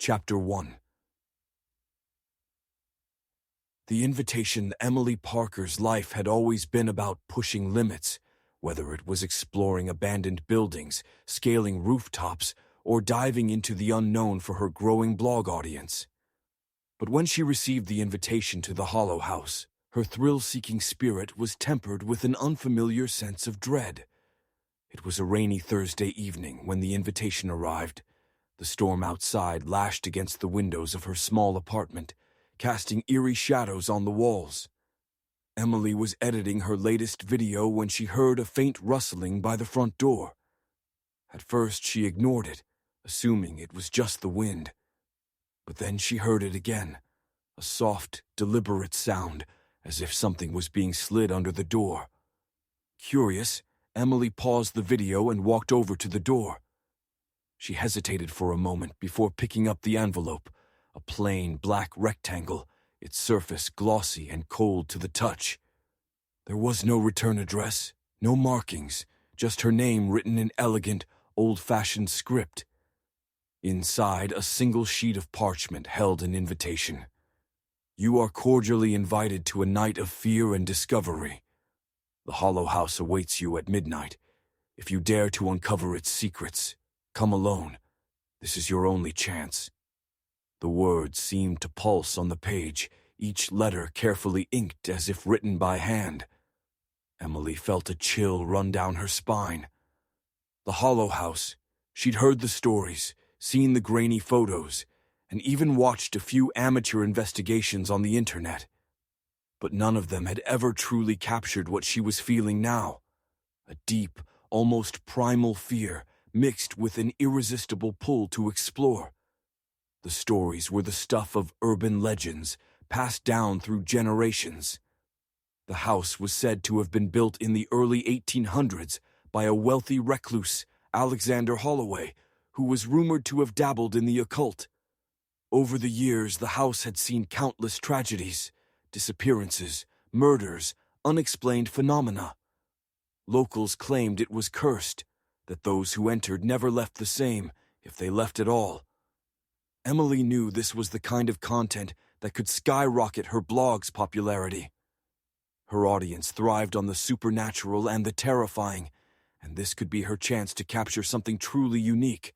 Chapter 1. The invitation. Emily Parker's life had always been about pushing limits, whether it was exploring abandoned buildings, scaling rooftops, or diving into the unknown for her growing blog audience. But when she received the invitation to the Hollow House, her thrill-seeking spirit was tempered with an unfamiliar sense of dread. It was a rainy Thursday evening when the invitation arrived. The storm outside lashed against the windows of her small apartment, casting eerie shadows on the walls. Emily was editing her latest video when she heard a faint rustling by the front door. At first, she ignored it, assuming it was just the wind. But then she heard it again, a soft, deliberate sound, as if something was being slid under the door. Curious, Emily paused the video and walked over to the door. She hesitated for a moment before picking up the envelope, a plain black rectangle, its surface glossy and cold to the touch. There was no return address, no markings, just her name written in elegant, old-fashioned script. Inside, a single sheet of parchment held an invitation. You are cordially invited to a night of fear and discovery. The Hollow House awaits you at midnight. If you dare to uncover its secrets, come alone. This is your only chance. The words seemed to pulse on the page, each letter carefully inked as if written by hand. Emily felt a chill run down her spine. The Hollow House. She'd heard the stories, seen the grainy photos, and even watched a few amateur investigations on the internet. But none of them had ever truly captured what she was feeling now. A deep, almost primal fear mixed with an irresistible pull to explore. The stories were the stuff of urban legends, passed down through generations. The house was said to have been built in the early 1800s by a wealthy recluse, Alexander Holloway, who was rumored to have dabbled in the occult. Over the years, the house had seen countless tragedies, disappearances, murders, unexplained phenomena. Locals claimed it was cursed, that those who entered never left the same, if they left at all. Emily knew this was the kind of content that could skyrocket her blog's popularity. Her audience thrived on the supernatural and the terrifying, and this could be her chance to capture something truly unique.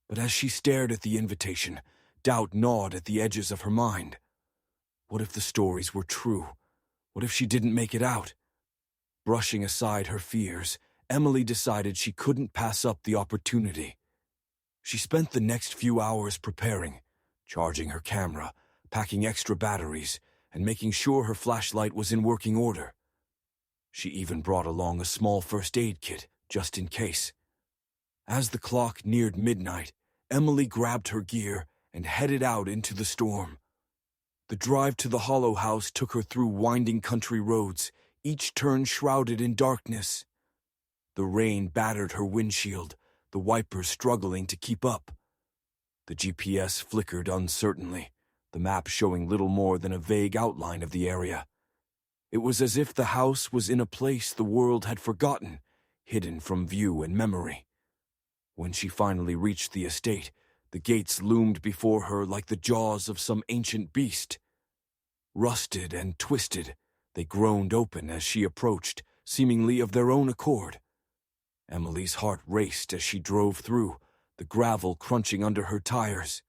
But as she stared at the invitation, doubt gnawed at the edges of her mind. What if the stories were true? What if she didn't make it out? Brushing aside her fears, Emily decided she couldn't pass up the opportunity. She spent the next few hours preparing, charging her camera, packing extra batteries, and making sure her flashlight was in working order. She even brought along a small first aid kit, just in case. As the clock neared midnight, Emily grabbed her gear and headed out into the storm. The drive to the Hollow House took her through winding country roads, each turn shrouded in darkness. The rain battered her windshield, the wipers struggling to keep up. The GPS flickered uncertainly, the map showing little more than a vague outline of the area. It was as if the house was in a place the world had forgotten, hidden from view and memory. When she finally reached the estate, the gates loomed before her like the jaws of some ancient beast. Rusted and twisted, they groaned open as she approached, seemingly of their own accord. Emily's heart raced as she drove through, the gravel crunching under her tires.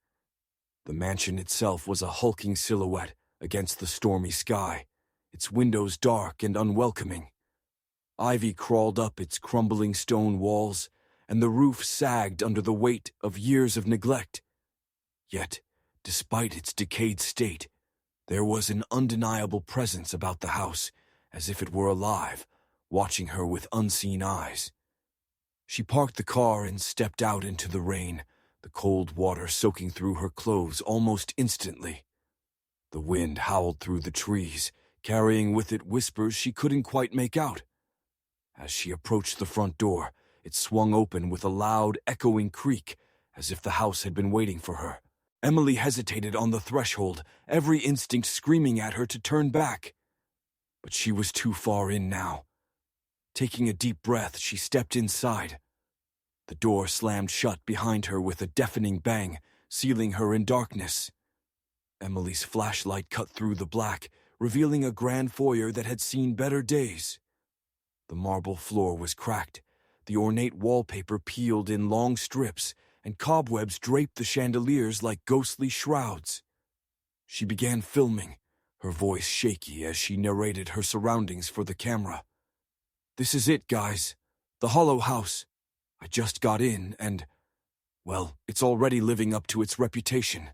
The mansion itself was a hulking silhouette against the stormy sky, its windows dark and unwelcoming. Ivy crawled up its crumbling stone walls, and the roof sagged under the weight of years of neglect. Yet, despite its decayed state, there was an undeniable presence about the house, as if it were alive, watching her with unseen eyes. She parked the car and stepped out into the rain, the cold water soaking through her clothes almost instantly. The wind howled through the trees, carrying with it whispers she couldn't quite make out. As she approached the front door, it swung open with a loud, echoing creak, as if the house had been waiting for her. Emily hesitated on the threshold, every instinct screaming at her to turn back. But she was too far in now. Taking a deep breath, she stepped inside. The door slammed shut behind her with a deafening bang, sealing her in darkness. Emily's flashlight cut through the black, revealing a grand foyer that had seen better days. The marble floor was cracked, the ornate wallpaper peeled in long strips, and cobwebs draped the chandeliers like ghostly shrouds. She began filming, her voice shaky as she narrated her surroundings for the camera. "This is it, guys. The Hollow House. I just got in and, well, it's already living up to its reputation.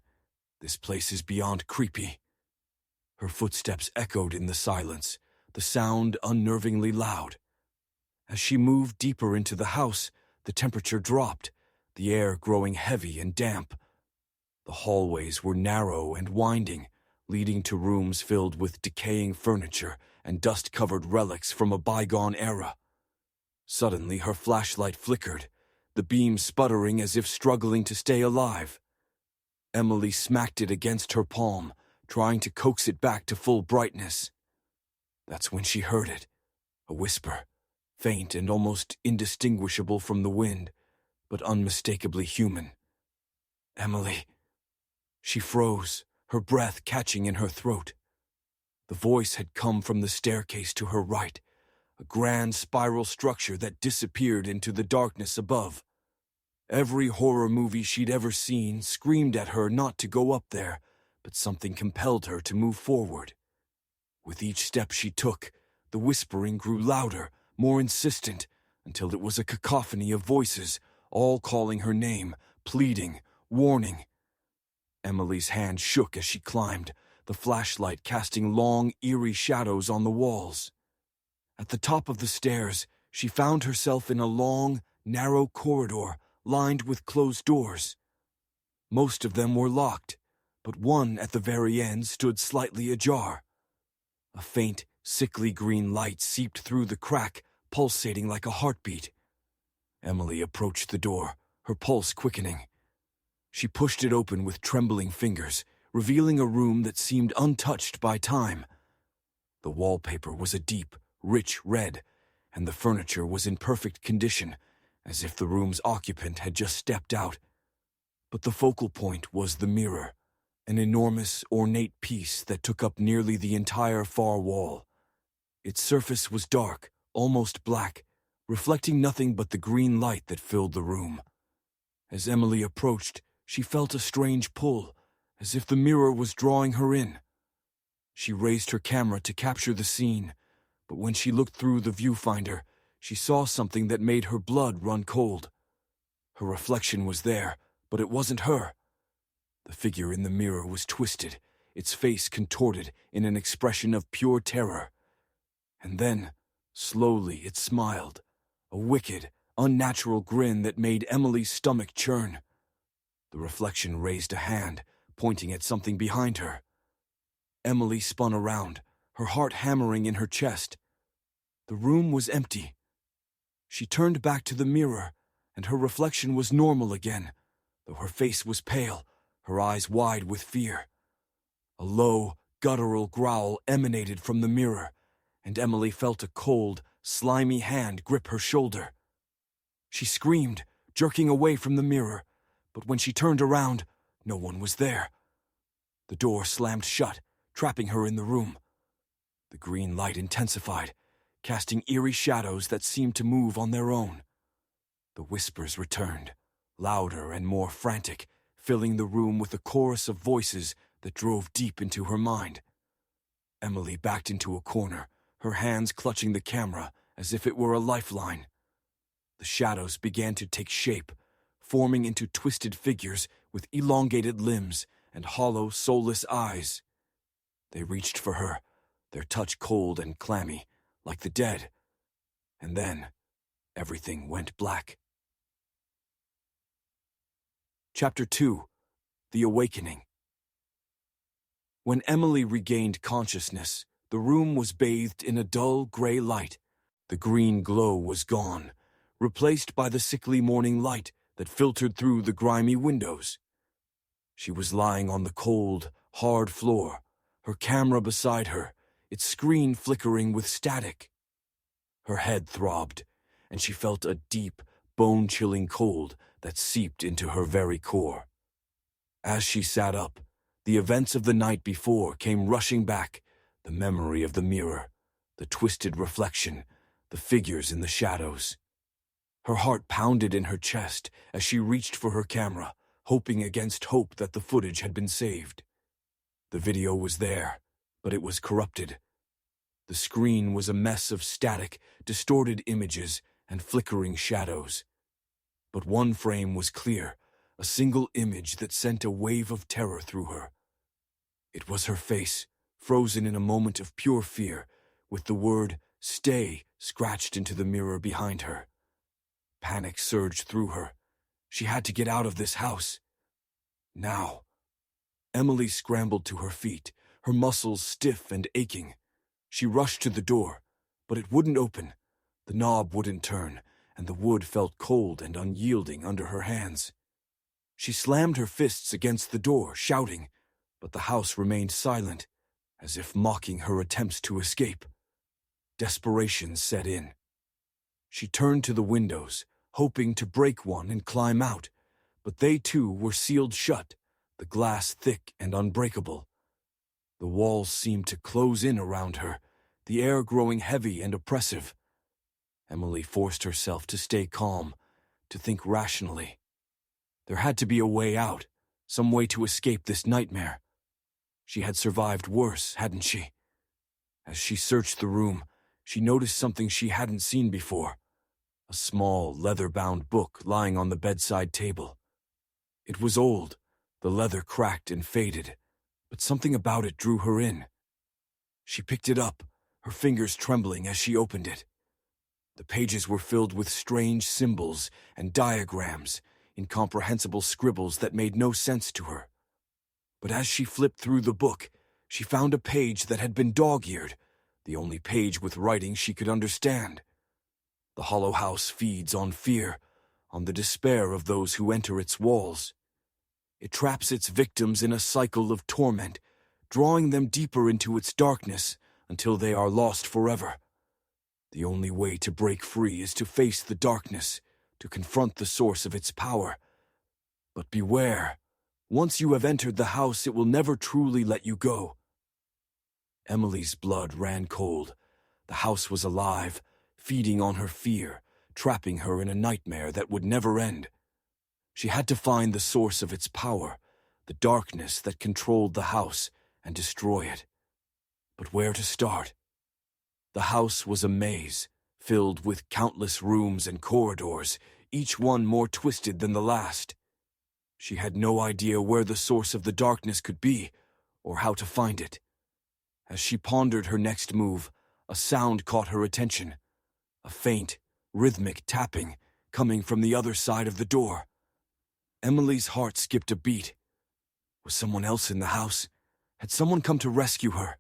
This place is beyond creepy." Her footsteps echoed in the silence, the sound unnervingly loud. As she moved deeper into the house, the temperature dropped, the air growing heavy and damp. The hallways were narrow and winding, leading to rooms filled with decaying furniture and dust-covered relics from a bygone era. Suddenly, her flashlight flickered, the beam sputtering as if struggling to stay alive. Emily smacked it against her palm, trying to coax it back to full brightness. That's when she heard it, a whisper, faint and almost indistinguishable from the wind, but unmistakably human. "Emily." She froze, her breath catching in her throat. The voice had come from the staircase to her right, a grand spiral structure that disappeared into the darkness above. Every horror movie she'd ever seen screamed at her not to go up there, but something compelled her to move forward. With each step she took, the whispering grew louder, more insistent, until it was a cacophony of voices, all calling her name, pleading, warning. Emily's hand shook as she climbed, the flashlight casting long, eerie shadows on the walls. At the top of the stairs, she found herself in a long, narrow corridor lined with closed doors. Most of them were locked, but one at the very end stood slightly ajar. A faint, sickly green light seeped through the crack, pulsating like a heartbeat. Emily approached the door, her pulse quickening. She pushed it open with trembling fingers, revealing a room that seemed untouched by time. The wallpaper was a deep, rich red, and the furniture was in perfect condition, as if the room's occupant had just stepped out. But the focal point was the mirror, an enormous, ornate piece that took up nearly the entire far wall. Its surface was dark, almost black, reflecting nothing but the green light that filled the room. As Emily approached, she felt a strange pull, as if the mirror was drawing her in. She raised her camera to capture the scene, but when she looked through the viewfinder, she saw something that made her blood run cold. Her reflection was there, but it wasn't her. The figure in the mirror was twisted, its face contorted in an expression of pure terror. And then, slowly, it smiled, a wicked, unnatural grin that made Emily's stomach churn. The reflection raised a hand, pointing at something behind her. Emily spun around, her heart hammering in her chest. The room was empty. She turned back to the mirror, and her reflection was normal again, though her face was pale, her eyes wide with fear. A low, guttural growl emanated from the mirror, and Emily felt a cold, slimy hand grip her shoulder. She screamed, jerking away from the mirror, but when she turned around, no one was there. The door slammed shut, trapping her in the room. The green light intensified, casting eerie shadows that seemed to move on their own. The whispers returned, louder and more frantic, filling the room with a chorus of voices that drove deep into her mind. Emily backed into a corner, her hands clutching the camera as if it were a lifeline. The shadows began to take shape, forming into twisted figures with elongated limbs and hollow, soulless eyes. They reached for her, their touch cold and clammy, like the dead. And then, everything went black. Chapter 2. The Awakening. When Emily regained consciousness, the room was bathed in a dull gray light. The green glow was gone, replaced by the sickly morning light that filtered through the grimy windows. She was lying on the cold, hard floor, her camera beside her, its screen flickering with static. Her head throbbed, and she felt a deep, bone-chilling cold that seeped into her very core. As she sat up, the events of the night before came rushing back, the memory of the mirror, the twisted reflection, the figures in the shadows. Her heart pounded in her chest as she reached for her camera, hoping against hope that the footage had been saved. The video was there, but it was corrupted. The screen was a mess of static, distorted images and flickering shadows. But one frame was clear, a single image that sent a wave of terror through her. It was her face, frozen in a moment of pure fear, with the word "stay" scratched into the mirror behind her. Panic surged through her. She had to get out of this house. Now. Emily scrambled to her feet, her muscles stiff and aching. She rushed to the door, but it wouldn't open. The knob wouldn't turn, and the wood felt cold and unyielding under her hands. She slammed her fists against the door, shouting, but the house remained silent, as if mocking her attempts to escape. Desperation set in. She turned to the windows, hoping to break one and climb out, but they too were sealed shut, the glass thick and unbreakable. The walls seemed to close in around her, the air growing heavy and oppressive. Emily forced herself to stay calm, to think rationally. There had to be a way out, some way to escape this nightmare. She had survived worse, hadn't she? As she searched the room, she noticed something she hadn't seen before. A small, leather-bound book lying on the bedside table. It was old, the leather cracked and faded, but something about it drew her in. She picked it up, her fingers trembling as she opened it. The pages were filled with strange symbols and diagrams, incomprehensible scribbles that made no sense to her. But as she flipped through the book, she found a page that had been dog-eared, the only page with writing she could understand. The hollow house feeds on fear, on the despair of those who enter its walls. It traps its victims in a cycle of torment, drawing them deeper into its darkness until they are lost forever. The only way to break free is to face the darkness, to confront the source of its power. But beware, once you have entered the house, it will never truly let you go. Emily's blood ran cold. The house was alive, feeding on her fear, trapping her in a nightmare that would never end. She had to find the source of its power, the darkness that controlled the house, and destroy it. But where to start? The house was a maze, filled with countless rooms and corridors, each one more twisted than the last. She had no idea where the source of the darkness could be, or how to find it. As she pondered her next move, a sound caught her attention. A faint, rhythmic tapping coming from the other side of the door. Emily's heart skipped a beat. Was someone else in the house? Had someone come to rescue her?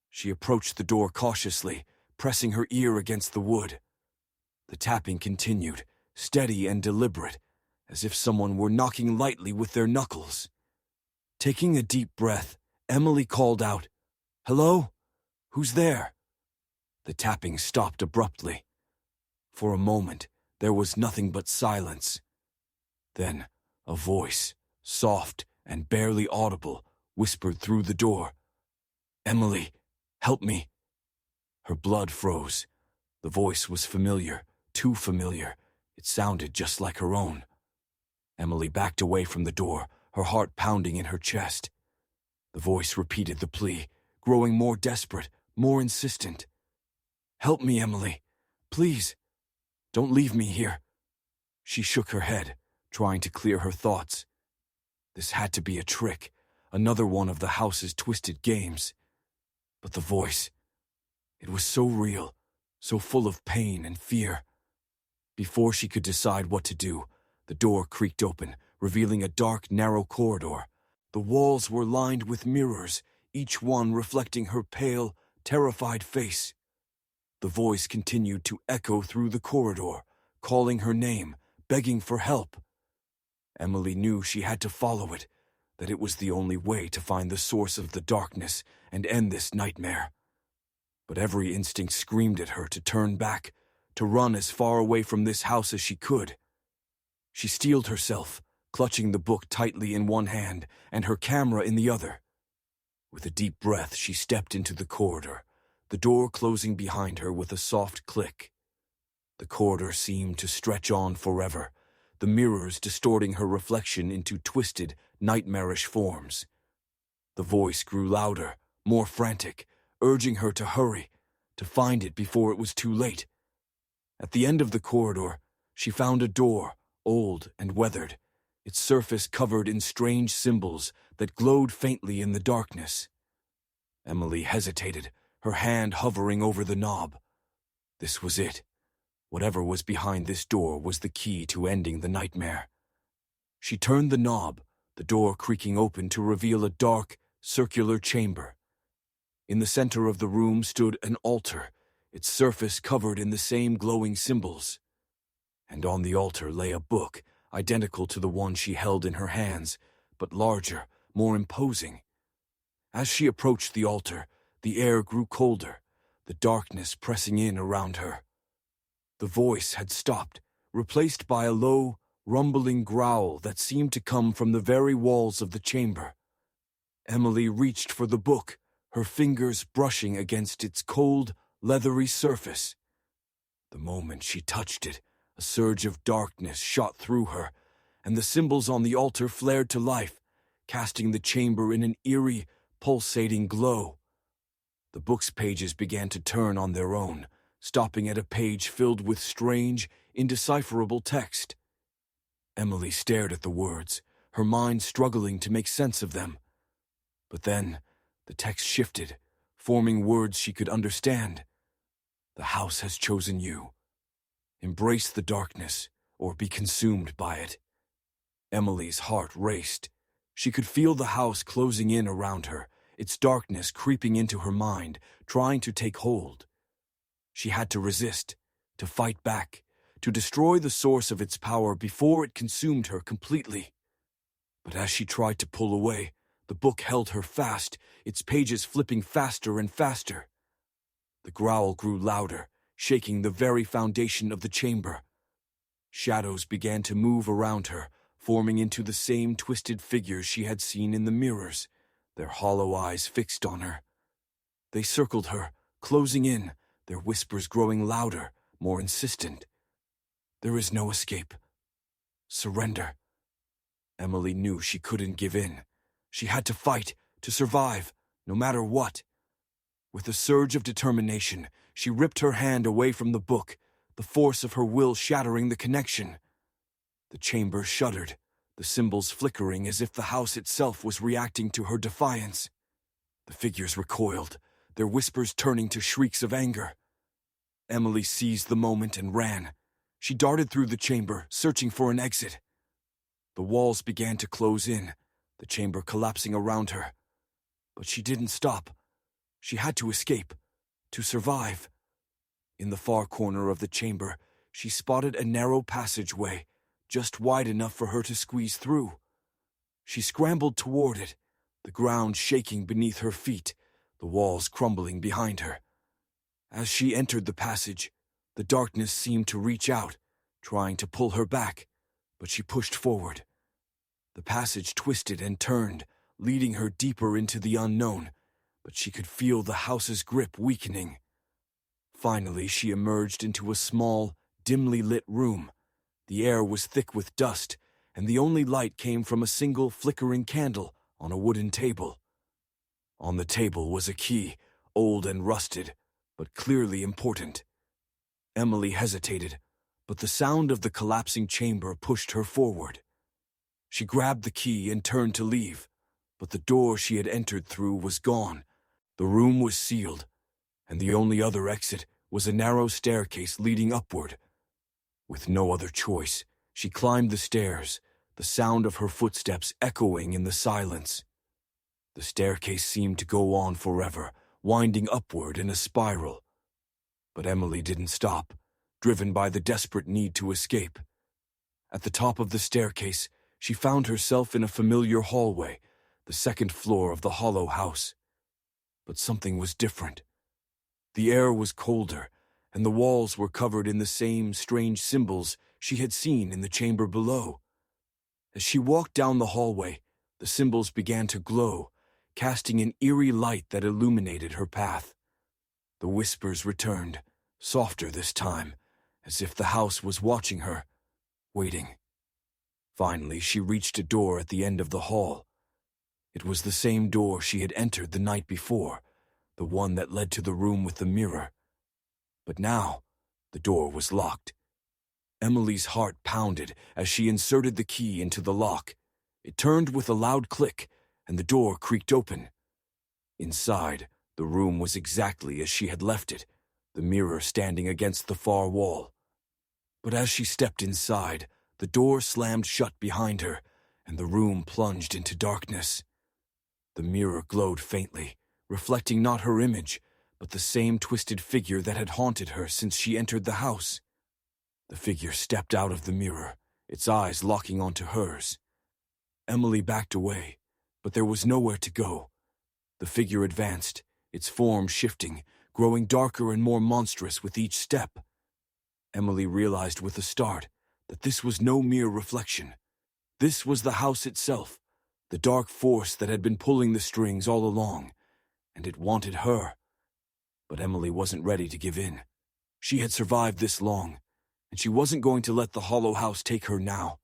She approached the door cautiously, pressing her ear against the wood. The tapping continued, steady and deliberate, as if someone were knocking lightly with their knuckles. Taking a deep breath, Emily called out, "Hello? Who's there?" The tapping stopped abruptly. For a moment, there was nothing but silence. Then, a voice, soft and barely audible, whispered through the door, "Emily, help me." Her blood froze. The voice was familiar, too familiar. It sounded just like her own. Emily backed away from the door, her heart pounding in her chest. The voice repeated the plea, growing more desperate, more insistent. "Help me, Emily. Please. Don't leave me here." She shook her head, trying to clear her thoughts. This had to be a trick, another one of the house's twisted games. But the voice, it was so real, so full of pain and fear. Before she could decide what to do, the door creaked open, revealing a dark, narrow corridor. The walls were lined with mirrors, each one reflecting her pale, terrified face. The voice continued to echo through the corridor, calling her name, begging for help. Emily knew she had to follow it, that it was the only way to find the source of the darkness and end this nightmare. But every instinct screamed at her to turn back, to run as far away from this house as she could. She steeled herself, clutching the book tightly in one hand and her camera in the other. With a deep breath, she stepped into the corridor, the door closing behind her with a soft click. The corridor seemed to stretch on forever, the mirrors distorting her reflection into twisted, nightmarish forms. The voice grew louder, more frantic, urging her to hurry, to find it before it was too late. At the end of the corridor, she found a door, old and weathered, its surface covered in strange symbols that glowed faintly in the darkness. Emily hesitated, her hand hovering over the knob. This was it. Whatever was behind this door was the key to ending the nightmare. She turned the knob, the door creaking open to reveal a dark, circular chamber. In the center of the room stood an altar, its surface covered in the same glowing symbols. And on the altar lay a book, identical to the one she held in her hands, but larger, more imposing. As she approached the altar, the air grew colder, the darkness pressing in around her. The voice had stopped, replaced by a low, rumbling growl that seemed to come from the very walls of the chamber. Emily reached for the book, her fingers brushing against its cold, leathery surface. The moment she touched it, a surge of darkness shot through her, and the symbols on the altar flared to life, casting the chamber in an eerie, pulsating glow. The book's pages began to turn on their own, stopping at a page filled with strange, indecipherable text. Emily stared at the words, her mind struggling to make sense of them. But then, the text shifted, forming words she could understand. The house has chosen you. Embrace the darkness, or be consumed by it. Emily's heart raced. She could feel the house closing in around her, its darkness creeping into her mind, trying to take hold. She had to resist, to fight back, to destroy the source of its power before it consumed her completely. But as she tried to pull away, the book held her fast, its pages flipping faster and faster. The growl grew louder, shaking the very foundation of the chamber. Shadows began to move around her, forming into the same twisted figures she had seen in the mirrors, their hollow eyes fixed on her. They circled her, closing in, their whispers growing louder, more insistent. There is no escape. Surrender. Emily knew she couldn't give in. She had to fight, to survive, no matter what. With a surge of determination, she ripped her hand away from the book, the force of her will shattering the connection. The chamber shuddered, the symbols flickering as if the house itself was reacting to her defiance. The figures recoiled, their whispers turning to shrieks of anger. Emily seized the moment and ran. She darted through the chamber, searching for an exit. The walls began to close in, the chamber collapsing around her. But she didn't stop. She had to escape, to survive. In the far corner of the chamber, she spotted a narrow passageway, just wide enough for her to squeeze through. She scrambled toward it, the ground shaking beneath her feet, the walls crumbling behind her. As she entered the passage, the darkness seemed to reach out, trying to pull her back, but she pushed forward. The passage twisted and turned, leading her deeper into the unknown, but she could feel the house's grip weakening. Finally, she emerged into a small, dimly lit room. The air was thick with dust, and the only light came from a single flickering candle on a wooden table. On the table was a key, old and rusted, but clearly important. Emily hesitated, but the sound of the collapsing chamber pushed her forward. She grabbed the key and turned to leave, but the door she had entered through was gone. The room was sealed, and the only other exit was a narrow staircase leading upward. With no other choice, she climbed the stairs, the sound of her footsteps echoing in the silence. The staircase seemed to go on forever, winding upward in a spiral. But Emily didn't stop, driven by the desperate need to escape. At the top of the staircase, she found herself in a familiar hallway, the second floor of the hollow house. But something was different. The air was colder, and the walls were covered in the same strange symbols she had seen in the chamber below. As she walked down the hallway, the symbols began to glow, casting an eerie light that illuminated her path. The whispers returned, softer this time, as if the house was watching her, waiting. Finally, she reached a door at the end of the hall. It was the same door she had entered the night before, the one that led to the room with the mirror. But now, the door was locked. Emily's heart pounded as she inserted the key into the lock. It turned with a loud click, and the door creaked open. Inside, the room was exactly as she had left it, the mirror standing against the far wall. But as she stepped inside, the door slammed shut behind her, and the room plunged into darkness. The mirror glowed faintly, reflecting not her image, but the same twisted figure that had haunted her since she entered the house. The figure stepped out of the mirror, its eyes locking onto hers. Emily backed away, but there was nowhere to go. The figure advanced, its form shifting, growing darker and more monstrous with each step. Emily realized with a start that this was no mere reflection. This was the house itself, the dark force that had been pulling the strings all along, and it wanted her. But Emily wasn't ready to give in. She had survived this long, and she wasn't going to let the hollow house take her now.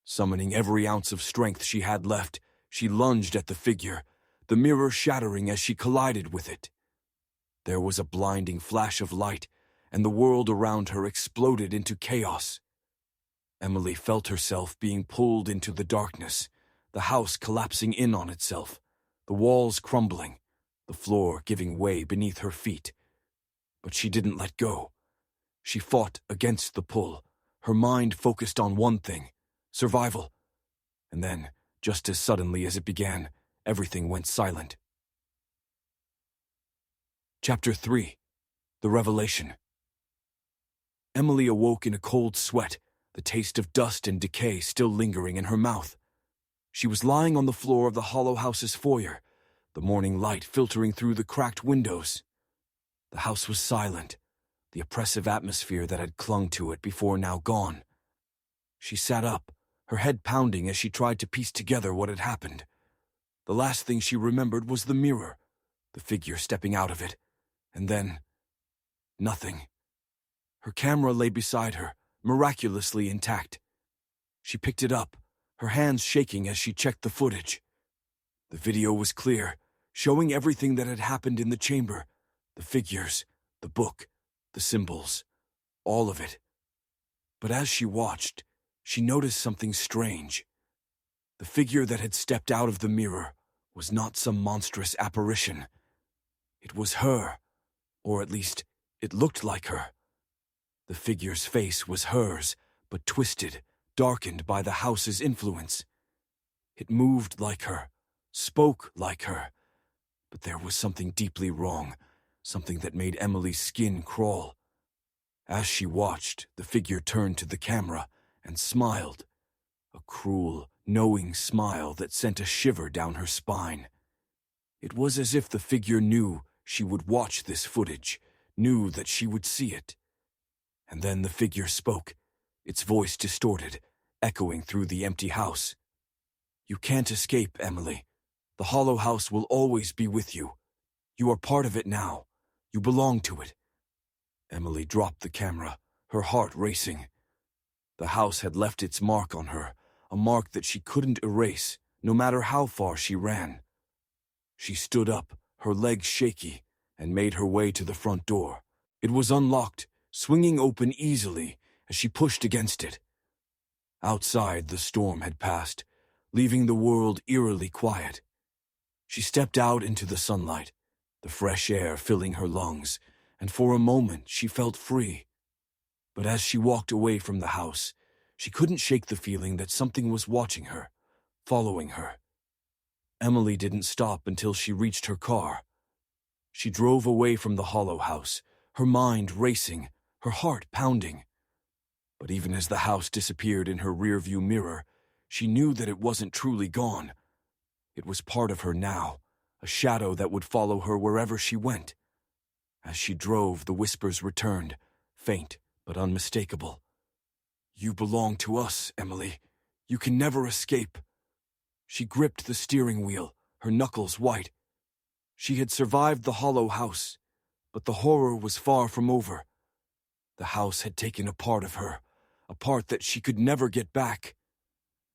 Summoning every ounce of strength she had left, she lunged at the figure, the mirror shattering as she collided with it. There was a blinding flash of light, and the world around her exploded into chaos. Emily felt herself being pulled into the darkness, the house collapsing in on itself, the walls crumbling, the floor giving way beneath her feet. But she didn't let go. She fought against the pull, her mind focused on one thing: survival. And then, just as suddenly as it began, everything went silent. Chapter 3. The Revelation. Emily awoke in a cold sweat, the taste of dust and decay still lingering in her mouth. She was lying on the floor of the hollow house's foyer, the morning light filtering through the cracked windows. The house was silent, the oppressive atmosphere that had clung to it before now gone. She sat up, her head pounding as she tried to piece together what had happened. The last thing she remembered was the mirror, the figure stepping out of it, and then nothing. Her camera lay beside her, miraculously intact. She picked it up, her hands shaking as she checked the footage. The video was clear, showing everything that had happened in the chamber, the figures, the book, the symbols, all of it. But as she watched, she noticed something strange. The figure that had stepped out of the mirror was not some monstrous apparition. It was her, or at least, it looked like her. The figure's face was hers, but twisted, darkened by the house's influence. It moved like her, spoke like her, but there was something deeply wrong, something that made Emily's skin crawl. As she watched, the figure turned to the camera and smiled, a cruel, knowing smile that sent a shiver down her spine. It was as if the figure knew she would watch this footage, knew that she would see it. And then the figure spoke, its voice distorted, echoing through the empty house. "You can't escape, Emily. The hollow house will always be with you. You are part of it now. You belong to it." Emily dropped the camera, her heart racing. The house had left its mark on her, a mark that she couldn't erase, no matter how far she ran. She stood up, her legs shaky, and made her way to the front door. It was unlocked, swinging open easily as she pushed against it. Outside, the storm had passed, leaving the world eerily quiet. She stepped out into the sunlight, the fresh air filling her lungs, and for a moment she felt free. But as she walked away from the house, she couldn't shake the feeling that something was watching her, following her. Emily didn't stop until she reached her car. She drove away from the hollow house, her mind racing, her heart pounding. But even as the house disappeared in her rearview mirror, she knew that it wasn't truly gone. It was part of her now, a shadow that would follow her wherever she went. As she drove, the whispers returned, faint but unmistakable. "You belong to us, Emily. You can never escape." She gripped the steering wheel, her knuckles white. She had survived the hollow house, but the horror was far from over. The house had taken a part of her, a part that she could never get back.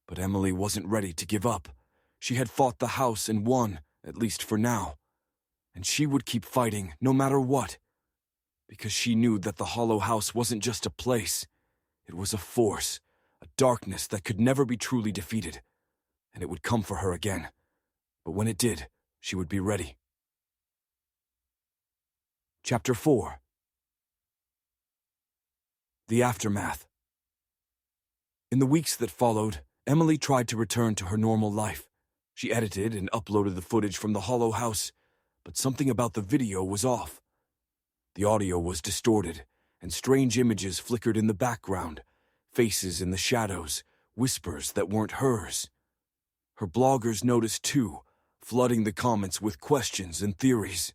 But Emily wasn't ready to give up. She had fought the house and won, at least for now. And she would keep fighting, no matter what. Because she knew that the hollow house wasn't just a place. It was a force, a darkness that could never be truly defeated. And it would come for her again. But when it did, she would be ready. Chapter 4. The Aftermath. In the weeks that followed, Emily tried to return to her normal life. She edited and uploaded the footage from the hollow house, but something about the video was off. The audio was distorted, and strange images flickered in the background, faces in the shadows, whispers that weren't hers. Her bloggers noticed too, flooding the comments with questions and theories.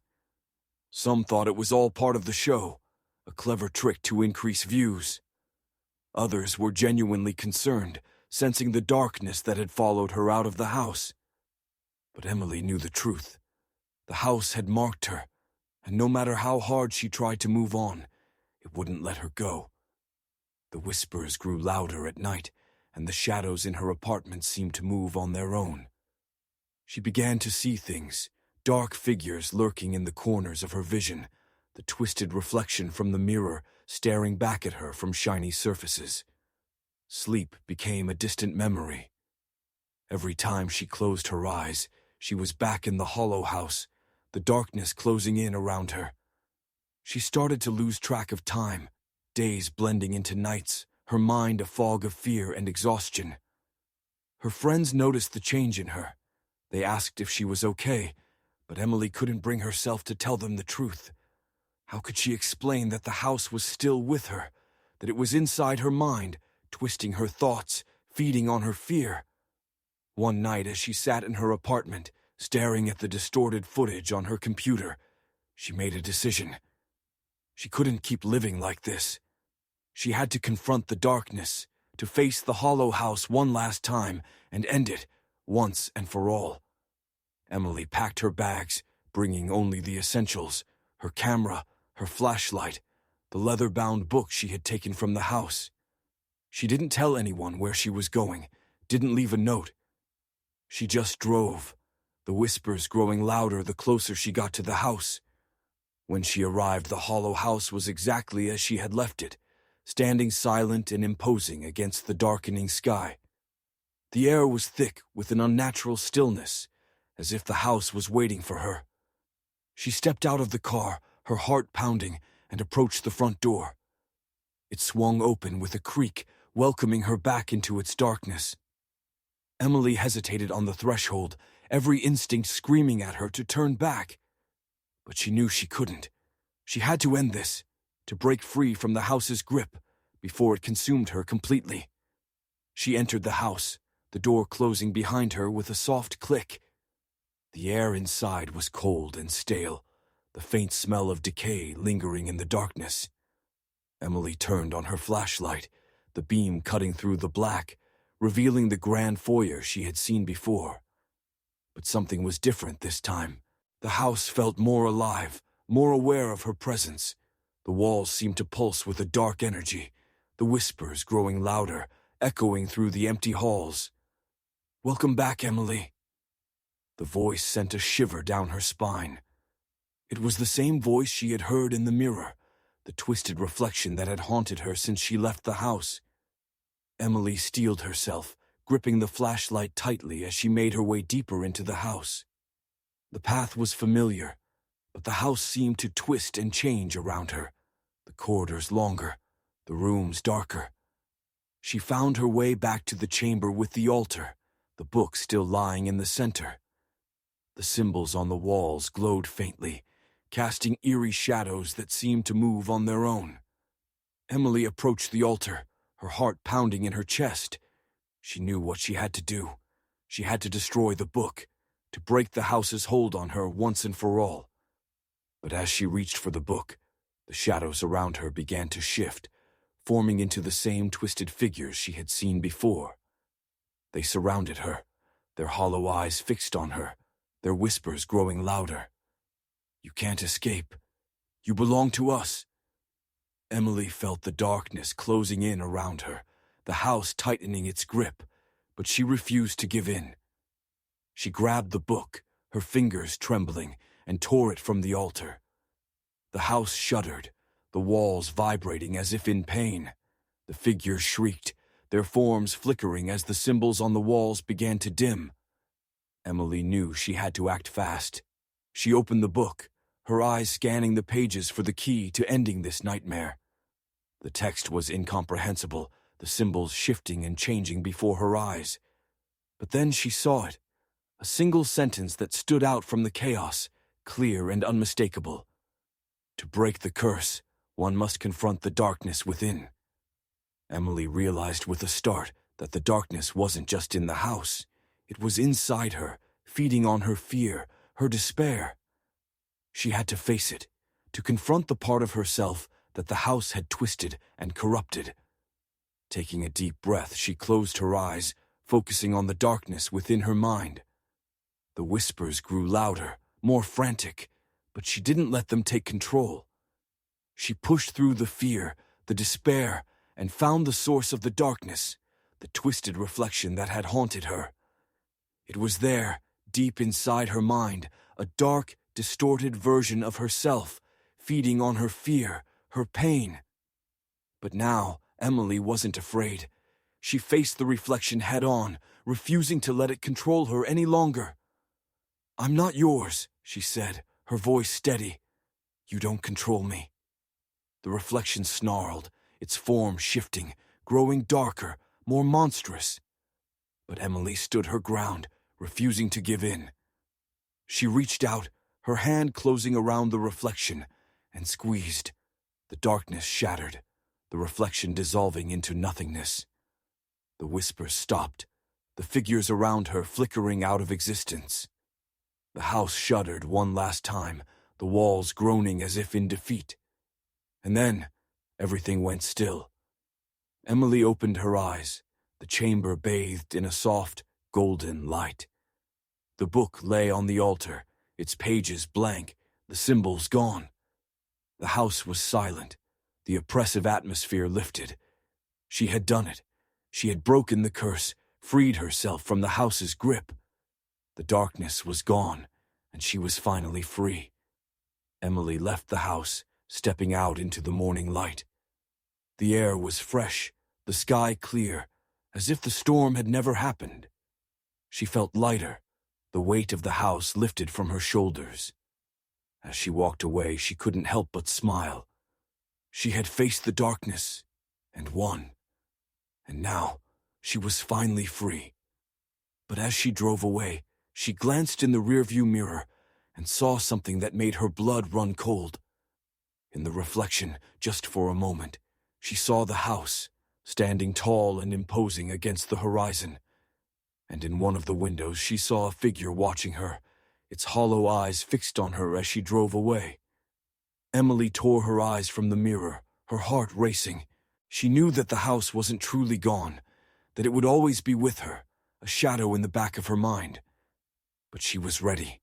Some thought it was all part of the show, a clever trick to increase views. Others were genuinely concerned, sensing the darkness that had followed her out of the house. But Emily knew the truth. The house had marked her, and no matter how hard she tried to move on, it wouldn't let her go. The whispers grew louder at night, and the shadows in her apartment seemed to move on their own. She began to see things, dark figures lurking in the corners of her vision, the twisted reflection from the mirror staring back at her from shiny surfaces. Sleep became a distant memory. Every time she closed her eyes, she was back in the hollow house, the darkness closing in around her. She started to lose track of time, days blending into nights, her mind a fog of fear and exhaustion. Her friends noticed the change in her. They asked if she was okay, but Emily couldn't bring herself to tell them the truth. How could she explain that the house was still with her, that it was inside her mind, twisting her thoughts, feeding on her fear? One night as she sat in her apartment, staring at the distorted footage on her computer, she made a decision. She couldn't keep living like this. She had to confront the darkness, to face the hollow house one last time and end it, once and for all. Emily packed her bags, bringing only the essentials, her camera, her flashlight, the leather-bound book she had taken from the house. She didn't tell anyone where she was going, didn't leave a note. She just drove, the whispers growing louder the closer she got to the house. When she arrived, the hollow house was exactly as she had left it, standing silent and imposing against the darkening sky. The air was thick with an unnatural stillness, as if the house was waiting for her. She stepped out of the car, her heart pounding, and approached the front door. It swung open with a creak, welcoming her back into its darkness. Emily hesitated on the threshold, every instinct screaming at her to turn back. But she knew she couldn't. She had to end this, to break free from the house's grip, before it consumed her completely. She entered the house, the door closing behind her with a soft click. The air inside was cold and stale, the faint smell of decay lingering in the darkness. Emily turned on her flashlight, the beam cutting through the black, revealing the grand foyer she had seen before. But something was different this time. The house felt more alive, more aware of her presence. The walls seemed to pulse with a dark energy, the whispers growing louder, echoing through the empty halls. "Welcome back, Emily." The voice sent a shiver down her spine. It was the same voice she had heard in the mirror, the twisted reflection that had haunted her since she left the house. Emily steeled herself, gripping the flashlight tightly as she made her way deeper into the house. The path was familiar, but the house seemed to twist and change around her, the corridors longer, the rooms darker. She found her way back to the chamber with the altar, the book still lying in the center. The symbols on the walls glowed faintly, casting eerie shadows that seemed to move on their own. Emily approached the altar, her heart pounding in her chest. She knew what she had to do. She had to destroy the book, to break the house's hold on her once and for all. But as she reached for the book, the shadows around her began to shift, forming into the same twisted figures she had seen before. They surrounded her, their hollow eyes fixed on her, their whispers growing louder. "You can't escape. You belong to us." Emily felt the darkness closing in around her, the house tightening its grip, but she refused to give in. She grabbed the book, her fingers trembling, and tore it from the altar. The house shuddered, the walls vibrating as if in pain. The figures shrieked, their forms flickering as the symbols on the walls began to dim. Emily knew she had to act fast. She opened the book, her eyes scanning the pages for the key to ending this nightmare. The text was incomprehensible, the symbols shifting and changing before her eyes. But then she saw it, a single sentence that stood out from the chaos, clear and unmistakable. To break the curse, one must confront the darkness within. Emily realized with a start that the darkness wasn't just in the house. It was inside her, feeding on her fear, her despair. She had to face it, to confront the part of herself that the house had twisted and corrupted. Taking a deep breath, she closed her eyes, focusing on the darkness within her mind. The whispers grew louder, more frantic, but she didn't let them take control. She pushed through the fear, the despair, and found the source of the darkness, the twisted reflection that had haunted her. It was there, deep inside her mind, a dark, distorted version of herself, feeding on her fear, her pain. But now, Emily wasn't afraid. She faced the reflection head-on, refusing to let it control her any longer. "I'm not yours," she said, her voice steady. "You don't control me." The reflection snarled, its form shifting, growing darker, more monstrous. But Emily stood her ground, refusing to give in. She reached out, her hand closing around the reflection, and squeezed. The darkness shattered, the reflection dissolving into nothingness. The whispers stopped, the figures around her flickering out of existence. The house shuddered one last time, the walls groaning as if in defeat. And then, everything went still. Emily opened her eyes, the chamber bathed in a soft, golden light. The book lay on the altar, its pages blank, the symbols gone. The house was silent, the oppressive atmosphere lifted. She had done it. She had broken the curse, freed herself from the house's grip. The darkness was gone, and she was finally free. Emily left the house, stepping out into the morning light. The air was fresh, the sky clear, as if the storm had never happened. She felt lighter, the weight of the house lifted from her shoulders. As she walked away, she couldn't help but smile. She had faced the darkness, and won. And now, she was finally free. But as she drove away, she glanced in the rearview mirror and saw something that made her blood run cold. In the reflection, just for a moment, she saw the house, standing tall and imposing against the horizon. And in one of the windows she saw a figure watching her, its hollow eyes fixed on her as she drove away. Emily tore her eyes from the mirror, her heart racing. She knew that the house wasn't truly gone, that it would always be with her, a shadow in the back of her mind. But she was ready.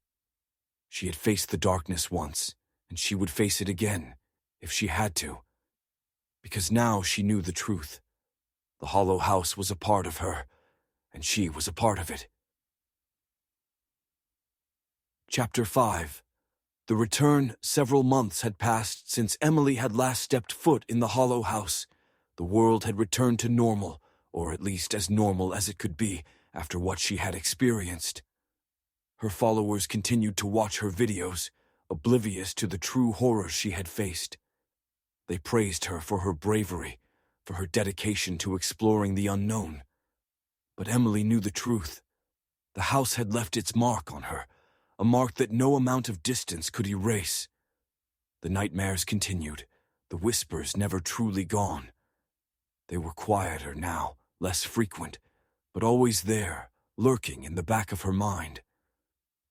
She had faced the darkness once, and she would face it again, if she had to. Because now she knew the truth. The hollow house was a part of her, and she was a part of it. Chapter 5. The return. Several months had passed since Emily had last stepped foot in the hollow house. The world had returned to normal, or at least as normal as it could be after what she had experienced. Her followers continued to watch her videos, oblivious to the true horror she had faced. They praised her for her bravery, for her dedication to exploring the unknown. But Emily knew the truth. The house had left its mark on her, a mark that no amount of distance could erase. The nightmares continued, the whispers never truly gone. They were quieter now, less frequent, but always there, lurking in the back of her mind.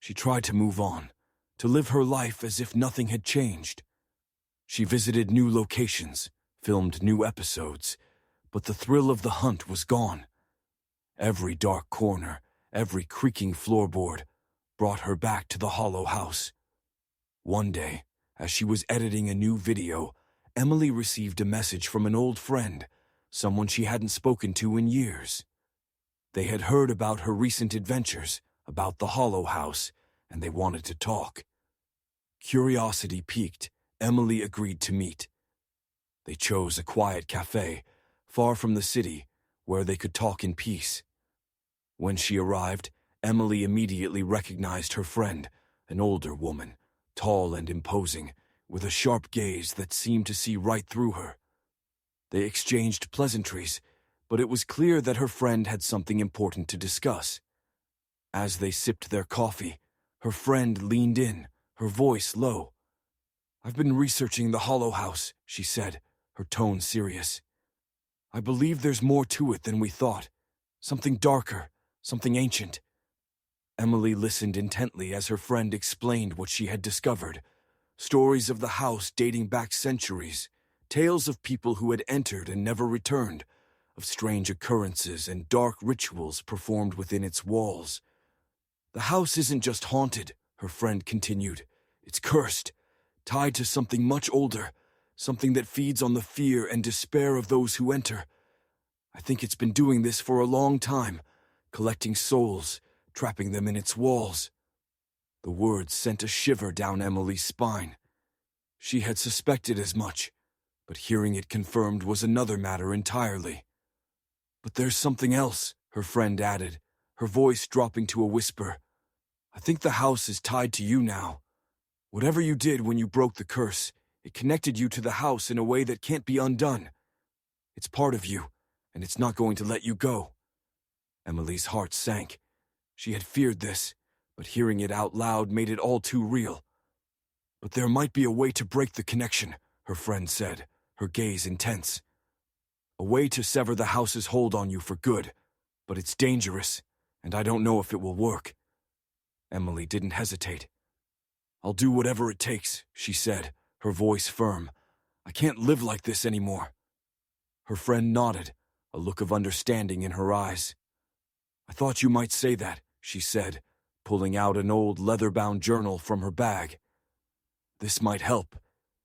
She tried to move on, to live her life as if nothing had changed. She visited new locations, filmed new episodes, but the thrill of the hunt was gone. Every dark corner, every creaking floorboard brought her back to the hollow house. One day, as she was editing a new video, Emily received a message from an old friend, someone she hadn't spoken to in years. They had heard about her recent adventures, about the hollow house, and they wanted to talk. Curiosity piqued, Emily agreed to meet. They chose a quiet cafe, far from the city, where they could talk in peace. When she arrived, Emily immediately recognized her friend, an older woman, tall and imposing, with a sharp gaze that seemed to see right through her. They exchanged pleasantries, but it was clear that her friend had something important to discuss. As they sipped their coffee, her friend leaned in, her voice low. "I've been researching the hollow house," she said, her tone serious. "I believe there's more to it than we thought. Something darker, something ancient." Emily listened intently as her friend explained what she had discovered. Stories of the house dating back centuries, tales of people who had entered and never returned, of strange occurrences and dark rituals performed within its walls. "The house isn't just haunted," her friend continued. "It's cursed, tied to something much older, something that feeds on the fear and despair of those who enter. I think it's been doing this for a long time, collecting souls, trapping them in its walls." The words sent a shiver down Emily's spine. She had suspected as much, but hearing it confirmed was another matter entirely. "But there's something else," her friend added, her voice dropping to a whisper. "I think the house is tied to you now. Whatever you did when you broke the curse, it connected you to the house in a way that can't be undone. It's part of you, and it's not going to let you go." Emily's heart sank. She had feared this, but hearing it out loud made it all too real. "But there might be a way to break the connection," her friend said, her gaze intense. "A way to sever the house's hold on you for good, but it's dangerous, and I don't know if it will work." Emily didn't hesitate. "I'll do whatever it takes," she said, her voice firm. "I can't live like this anymore." Her friend nodded, a look of understanding in her eyes. "I thought you might say that," she said, pulling out an old leather-bound journal from her bag. "This might help.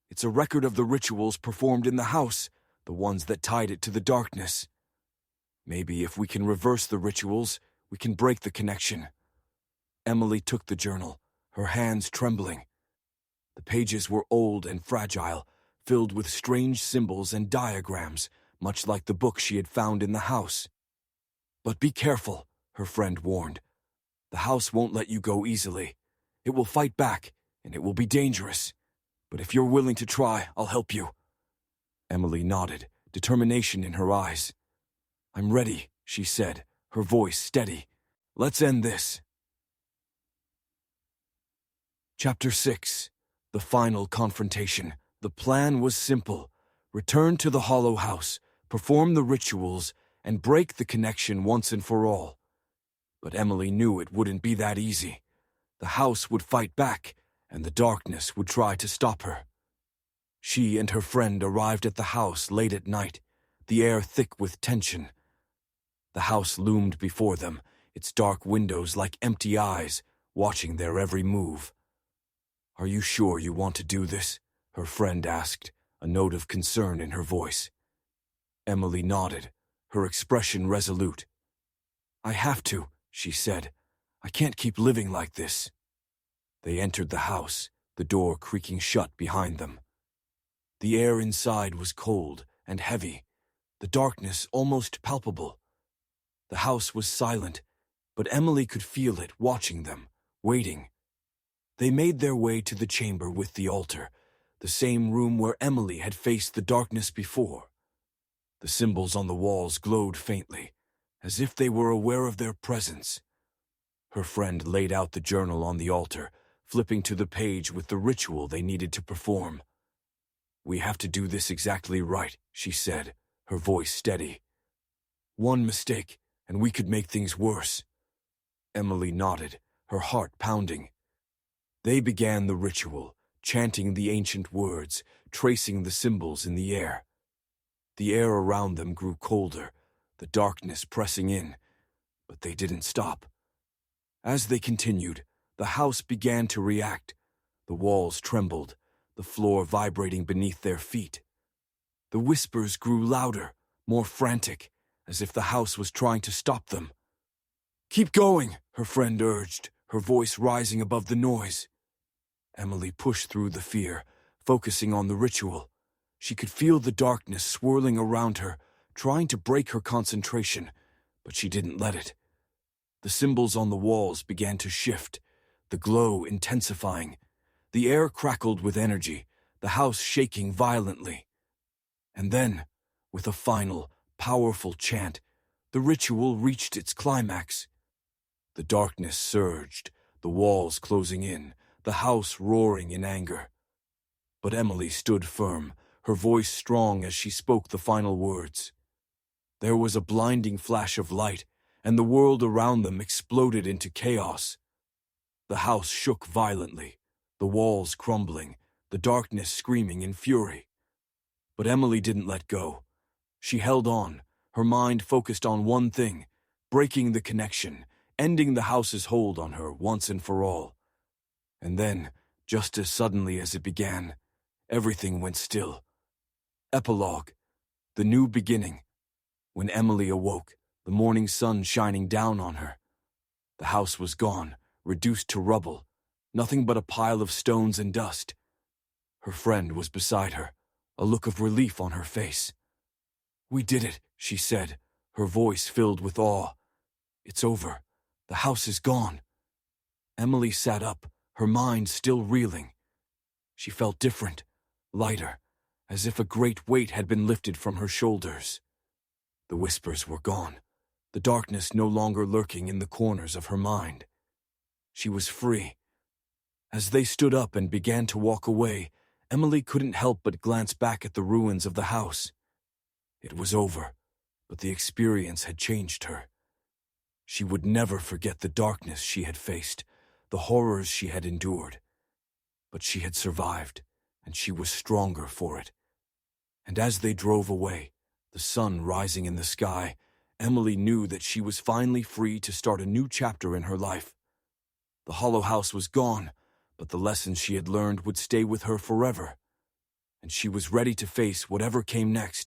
It's a record of the rituals performed in the house, the ones that tied it to the darkness. Maybe if we can reverse the rituals, we can break the connection." Emily took the journal, her hands trembling. The pages were old and fragile, filled with strange symbols and diagrams, much like the book she had found in the house. "But be careful," her friend warned. "The house won't let you go easily. It will fight back, and it will be dangerous. But if you're willing to try, I'll help you." Emily nodded, determination in her eyes. "I'm ready," she said, her voice steady. "Let's end this." Chapter 6. The Final Confrontation. The plan was simple. Return to the hollow house, perform the rituals, and break the connection once and for all. But Emily knew it wouldn't be that easy. The house would fight back, and the darkness would try to stop her. She and her friend arrived at the house late at night, the air thick with tension. The house loomed before them, its dark windows like empty eyes, watching their every move. "Are you sure you want to do this?" her friend asked, a note of concern in her voice. Emily nodded, her expression resolute. "I have to," she said. "I can't keep living like this." They entered the house, the door creaking shut behind them. The air inside was cold and heavy, the darkness almost palpable. The house was silent, but Emily could feel it watching them, waiting. They made their way to the chamber with the altar, the same room where Emily had faced the darkness before. The symbols on the walls glowed faintly, as if they were aware of their presence. Her friend laid out the journal on the altar, flipping to the page with the ritual they needed to perform. "We have to do this exactly right," she said, her voice steady. "One mistake, and we could make things worse." Emily nodded, her heart pounding. They began the ritual, chanting the ancient words, tracing the symbols in the air. The air around them grew colder, the darkness pressing in, But they didn't stop. As they continued, the house began to react. The walls trembled, the floor vibrating beneath their feet. The whispers grew louder, more frantic, as if the house was trying to stop them. "Keep going," her friend urged, her voice rising above the noise. Emily pushed through the fear, focusing on the ritual. She could feel the darkness swirling around her, trying to break her concentration, but she didn't let it. The symbols on the walls began to shift, the glow intensifying. The air crackled with energy, the house shaking violently. And then, with a final, powerful chant, the ritual reached its climax. The darkness surged, the walls closing in, the house roaring in anger. But Emily stood firm, her voice strong as she spoke the final words. There was a blinding flash of light, and the world around them exploded into chaos. The house shook violently, the walls crumbling, the darkness screaming in fury. But Emily didn't let go. She held on, her mind focused on one thing: breaking the connection, ending the house's hold on her once and for all. And then, just as suddenly as it began, everything went still. Epilogue. The new beginning. When Emily awoke, the morning sun shining down on her. The house was gone, reduced to rubble, nothing but a pile of stones and dust. Her friend was beside her, a look of relief on her face. "We did it," she said, her voice filled with awe. "It's over. The house is gone." Emily sat up, her mind still reeling. She felt different, lighter, as if a great weight had been lifted from her shoulders. The whispers were gone, the darkness no longer lurking in the corners of her mind. She was free. As they stood up and began to walk away, Emily couldn't help but glance back at the ruins of the house. It was over, but the experience had changed her. She would never forget the darkness she had faced, the horrors she had endured. But she had survived, and she was stronger for it. And as they drove away, the sun rising in the sky, Emily knew that she was finally free to start a new chapter in her life. The hollow house was gone, but the lessons she had learned would stay with her forever. And she was ready to face whatever came next.